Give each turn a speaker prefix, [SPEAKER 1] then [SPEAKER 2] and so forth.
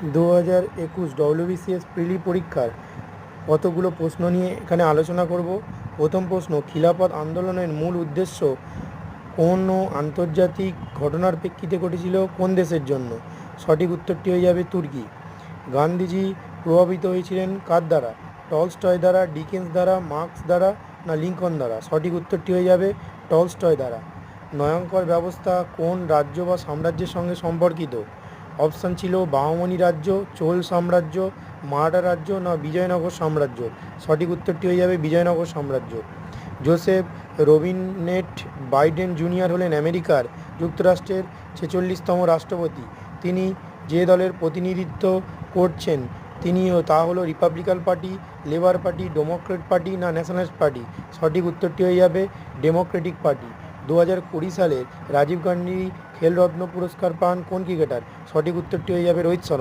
[SPEAKER 1] 2021 WBCS প্রিলি পরীক্ষার কতগুলো প্রশ্ন নিয়ে এখানে আলোচনা করব। প্রথম প্রশ্ন, খিলাফত আন্দোলনের মূল উদ্দেশ্য কোন আন্তর্জাতিক ঘটনার প্রেক্ষিতে ঘটেছিল, কোন দেশের জন্য? সঠিক উত্তরটি হয়ে যাবে তুর্কি। গান্ধীজি প্রভাবিত হয়েছিলেন কার দ্বারা? টলস্টয় দ্বারা, ডিকেন্স দ্বারা, মার্কস দ্বারা না লিঙ্কন দ্বারা? সঠিক উত্তরটি হয়ে যাবে টলস্টয় দ্বারা। নয়ঙ্কর ব্যবস্থা কোন রাজ্য বা সাম্রাজ্যের সঙ্গে সম্পর্কিত? অপশান ছিল বাহমনি রাজ্য, চোল সাম্রাজ্য, মারাঠা রাজ্য না বিজয়নগর সাম্রাজ্য? সঠিক উত্তরটি হয়ে যাবে বিজয়নগর সাম্রাজ্য। জোসেফ রবিনেট বাইডেন জুনিয়র হলেন আমেরিকার যুক্তরাষ্ট্রের 46তম রাষ্ট্রপতি। তিনি যে দলের প্রতিনিধিত্ব করছেন তা হলো Republican party, labour party, Democrat party না ন্যাশনালিস্ট পার্টি? সঠিক উত্তরটি হয়ে যাবে ডেমোক্রেটিক পার্টি। 2020 সালে রাজীব গান্ধী খেলরত্ন পুরস্কার পান কোন ক্রিকেটার? সঠিক উত্তরটি হয়ে যাবে রোহিত শর্মা।